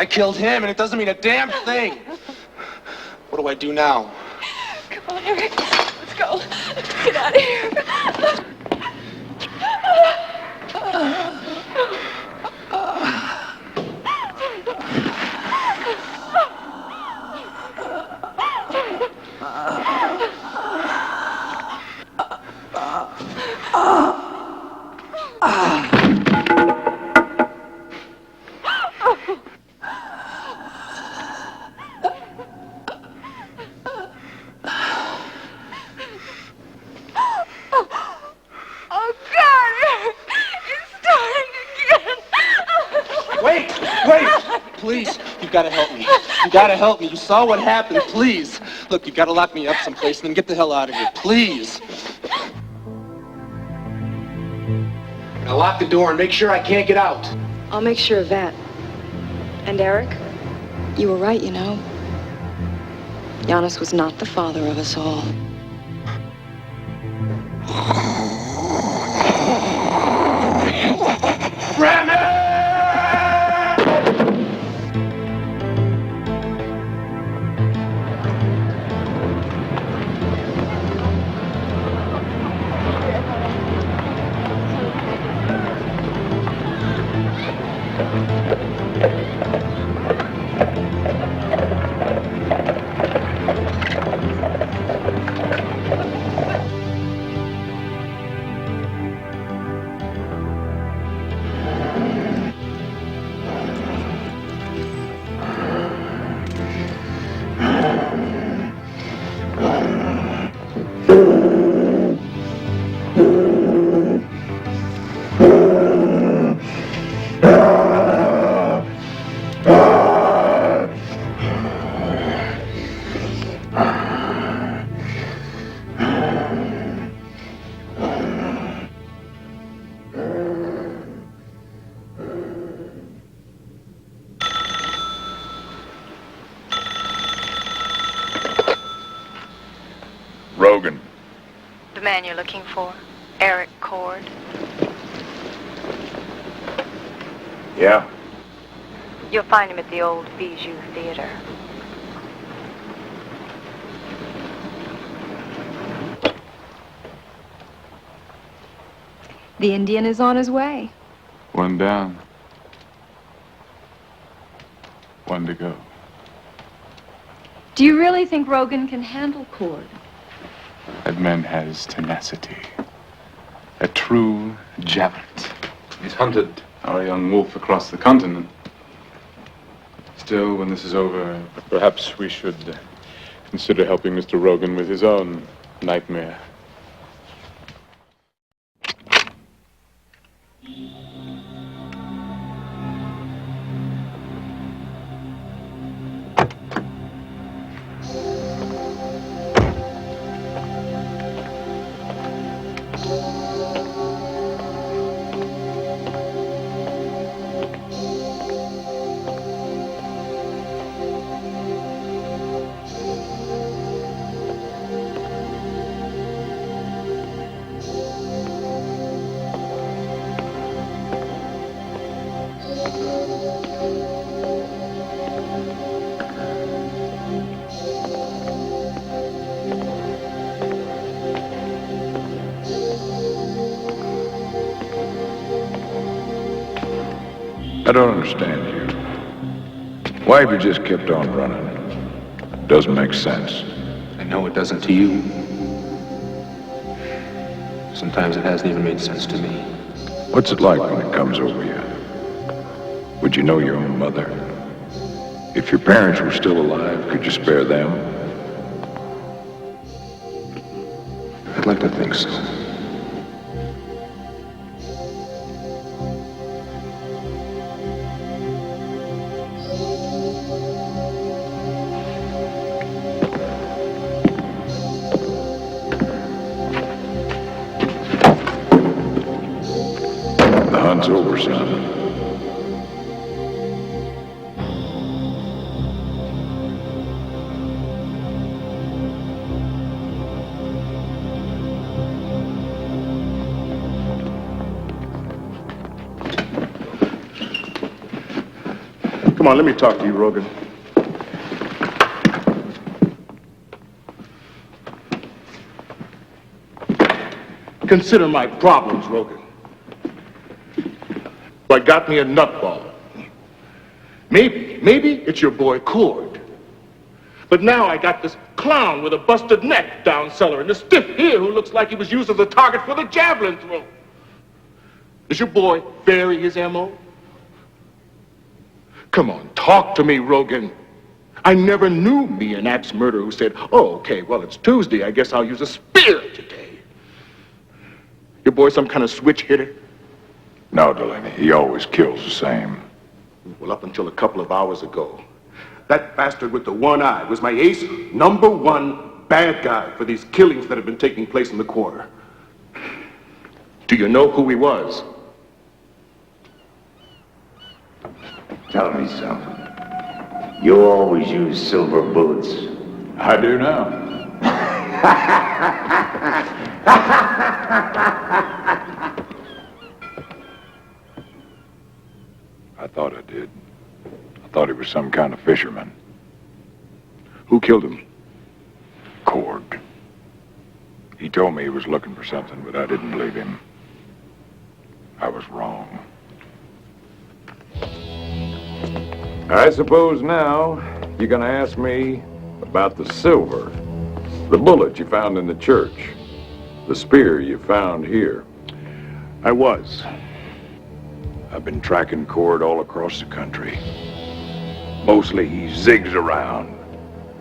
I killed him, and it doesn't mean a damn thing. What do I do now? Come on, Eric. Let's go. Let's get out of here. You gotta help me. You gotta help me. You saw what happened. Please. Look, you gotta lock me up someplace and then get the hell out of here. Please. Now lock the door and make sure I can't get out. I'll make sure of that. And Eric, you were right, you know. Giannis was not the father of us all. Rogan. The man you're looking for, Eric Cord. Yeah? You'll find him at the old Bijou Theater. The Indian is on his way. One down. One to go. Do you really think Rogan can handle Cord? That man has tenacity. A true javelot. He's hunted our young wolf across the continent. Still, when this is over, perhaps we should consider helping Mr. Rogan with his own nightmare. I don't understand you. Why have you just kept on running? Doesn't make sense. I know it doesn't to you. Sometimes it hasn't even made sense to me. What's it like when it comes over you? Would you know your own mother? If your parents were still alive, could you spare them? I'd like to think so. The hunt's over, son. Come on, let me talk to you, Rogan. Consider my problems, Rogan. I got me a nutball. Maybe it's your boy Cord. But now I got this clown with a busted neck down cellar and this stiff here who looks like he was used as a target for the javelin throw. Does your boy vary his MO? Come on, talk to me, Rogan. I never knew me an axe murderer who said, oh, okay, well, it's Tuesday. I guess I'll use a spear today. Your boy some kind of switch hitter? No, Delaney, he always kills the same. Well, up until a couple of hours ago, that bastard with the one eye was my ace #1 bad guy for these killings that have been taking place in the quarter. Do you know who he was? Tell me something. You always use silver bullets. I do now. I thought I did. I thought he was some kind of fisherman. Who killed him? Cord. He told me he was looking for something, but I didn't believe him. I was wrong. I suppose now you're gonna ask me about the silver, the bullet you found in the church, the spear you found here. I was. I've been tracking Cord all across the country. Mostly he zigs around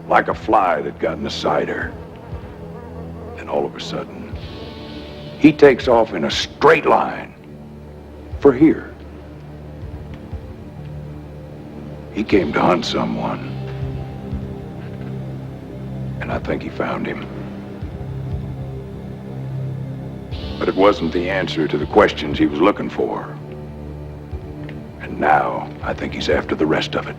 like a fly that got in a cider. Then all of a sudden, he takes off in a straight line for here. He came to hunt someone, and I think he found him. But it wasn't the answer to the questions he was looking for. And now, I think he's after the rest of it.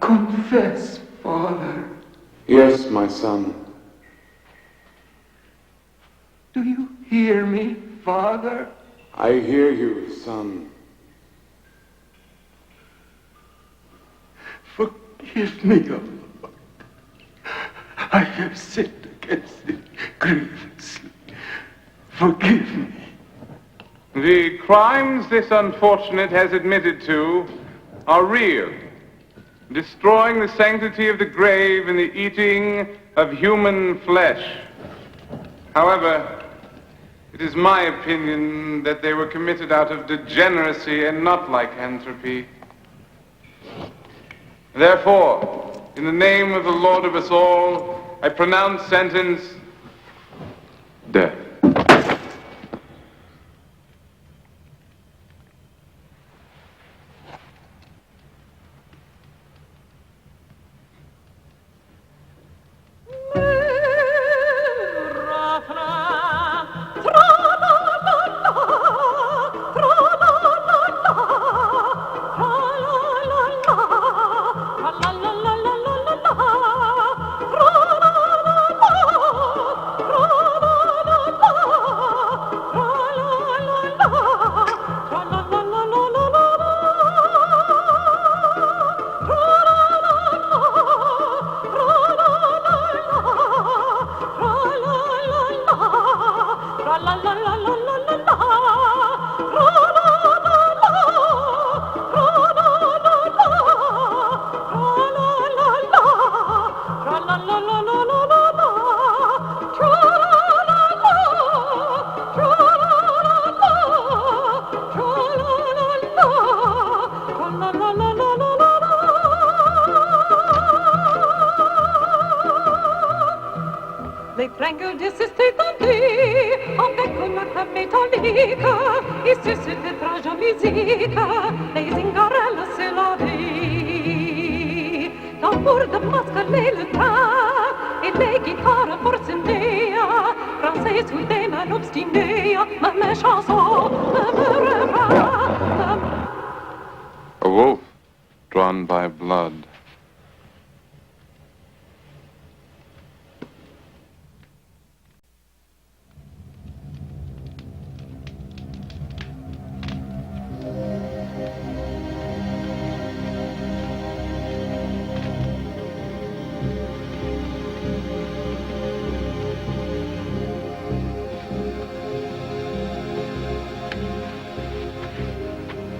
Confess, Father. Yes, my son. Do you hear me, Father? I hear you, son. Forgive me, O Lord. I have sinned against thee grievously. Forgive me. The crimes this unfortunate has admitted to are real. Destroying the sanctity of the grave and the eating of human flesh. However, it is my opinion that they were committed out of degeneracy and not lycanthropy. Therefore, in the name of the Lord of us all, I pronounce sentence death. Les fringues de ces étendus, avec une marque métallique, et sur cette étrange musique, les ingarelles c'est la vie. Tambour de masque, les le train, et les guitares forcenées, français sous des mains obstinées, ma chanson, me refrain. A wolf drawn by blood.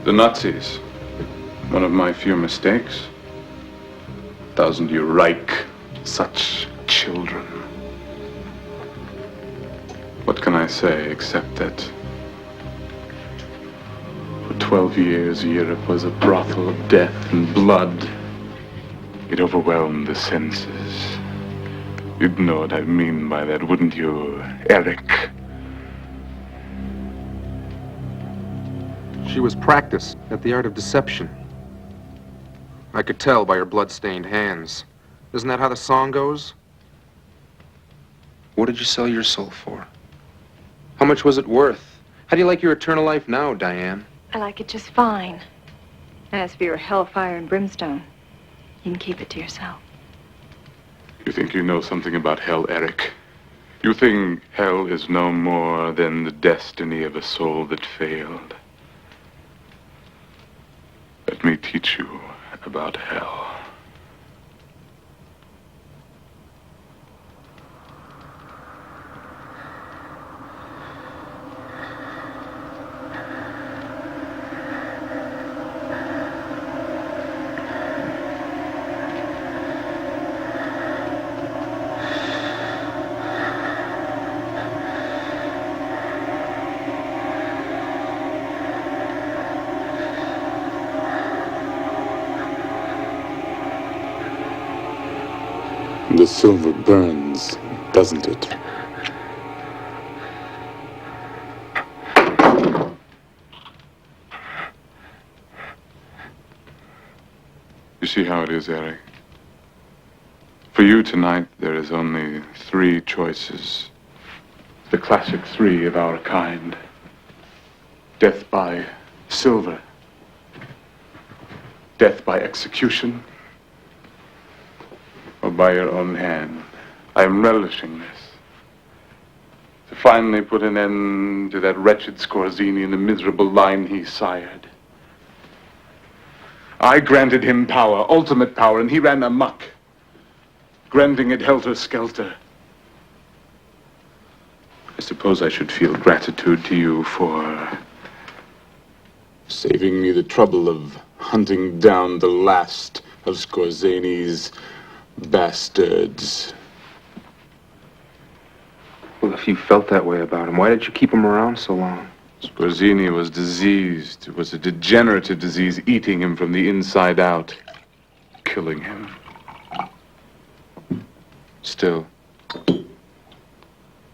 The Nazis, one of my few mistakes. Tausend you Reich, such children. What can I say except that for 12 years Europe was a brothel of death and blood. It overwhelmed the senses. You'd know what I mean by that, wouldn't you, Eric? She was practiced at the art of deception. I could tell by her blood-stained hands. Isn't that how the song goes? What did you sell your soul for? How much was it worth? How do you like your eternal life now, Diane? I like it just fine. As for your hellfire and brimstone, you can keep it to yourself. You think you know something about hell, Eric? You think hell is no more than the destiny of a soul that failed? Let me teach you about hell. The silver burns, doesn't it? You see how it is, Eric? For you tonight, there is only 3 choices. The classic 3 of our kind. Death by silver. Death by execution. Or by your own hand. I am relishing this. To finally put an end to that wretched Scorzini and the miserable line he sired. I granted him power, ultimate power, and he ran amok, granting it helter-skelter. I suppose I should feel gratitude to you for Saving me the trouble of hunting down the last of Scorzini's bastards. Well, if you felt that way about him, why did you keep him around so long? Scorzini was diseased. It was a degenerative disease eating him from the inside out, killing him. Still,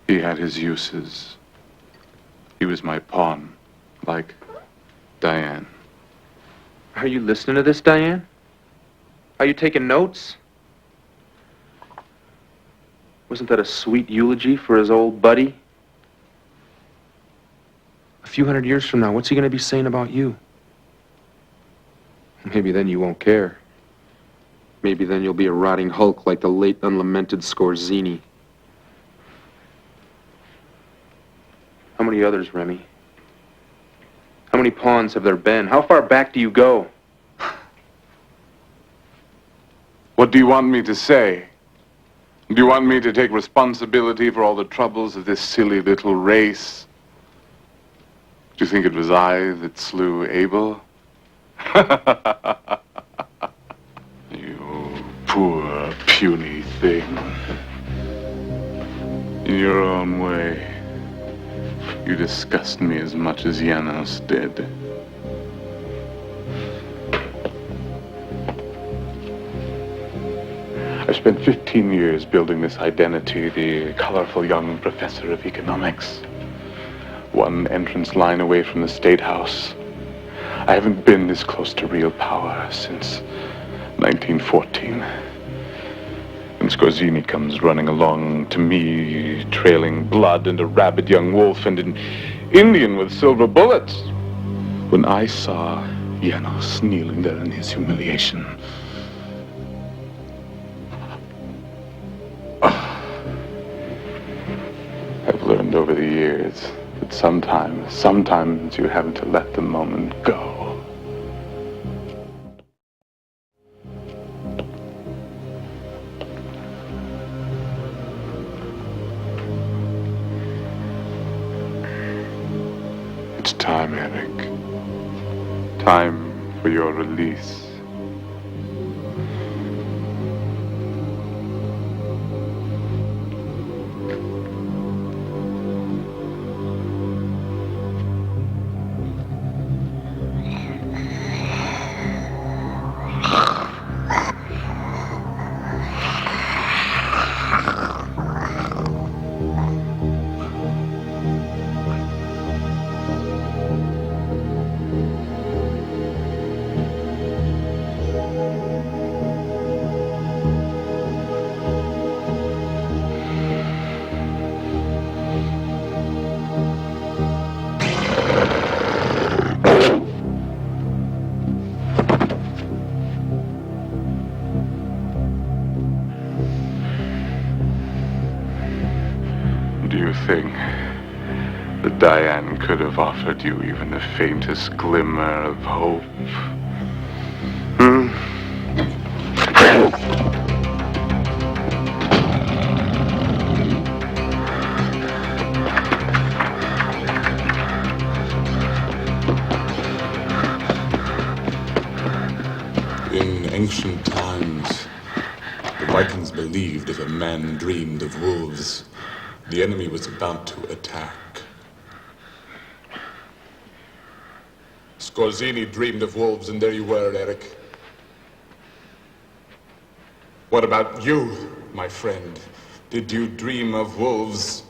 he had his uses. He was my pawn, like Diane. Are you listening to this, Diane? Are you taking notes? Wasn't that a sweet eulogy for his old buddy? A few hundred years from now, what's he gonna be saying about you? Maybe then you won't care. Maybe then you'll be a rotting hulk like the late unlamented Scorzini. How many others, Remy? How many pawns have there been? How far back do you go? What do you want me to say? Do you want me to take responsibility for all the troubles of this silly little race? Do you think it was I that slew Abel? You poor, puny thing. In your own way, you disgust me as much as Janos did. I spent 15 years building this identity, the colorful young professor of economics. One entrance line away from the State House. I haven't been this close to real power since 1914. And Scorzini comes running along to me, trailing blood and a rabid young wolf and an Indian with silver bullets. When I saw Janos kneeling there in his humiliation, I've learned over the years that sometimes you have to let the moment go. It's time, Eric. Time for your release. Do you think that Diane could have offered you even the faintest glimmer of hope? In ancient times, the Vikings believed if a man dreamed of wolves, the enemy was about to attack. Scorzini dreamed of wolves, and there you were, Eric. What about you, my friend? Did you dream of wolves?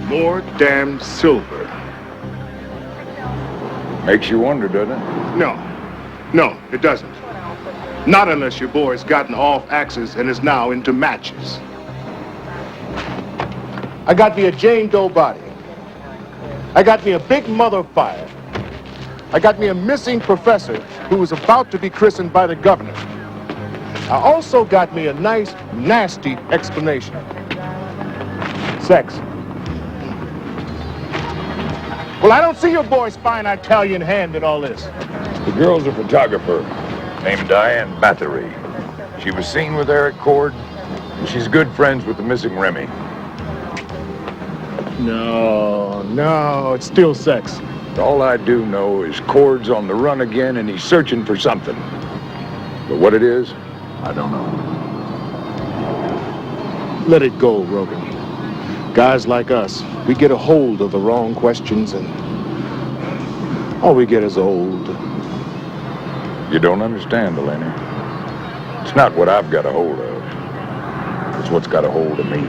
More damn silver. Makes you wonder, doesn't it? No, it doesn't. Not unless your boy's gotten off axes and is now into matches. I got me a Jane Doe body. I got me a big mother fire. I got me a missing professor who was about to be christened by the governor. I also got me a nice, nasty explanation. Sex. Well, I don't see your boy's fine Italian hand in all this. The girl's a photographer named Diane Bathory. She was seen with Eric Cord, and she's good friends with the missing Remy. No, it's still sex. All I do know is Cord's on the run again, and he's searching for something. But what it is, I don't know. Let it go, Rogan. Guys like us, we get a hold of the wrong questions, and all we get is old. You don't understand, Delaney. It's not what I've got a hold of. It's what's got a hold of me.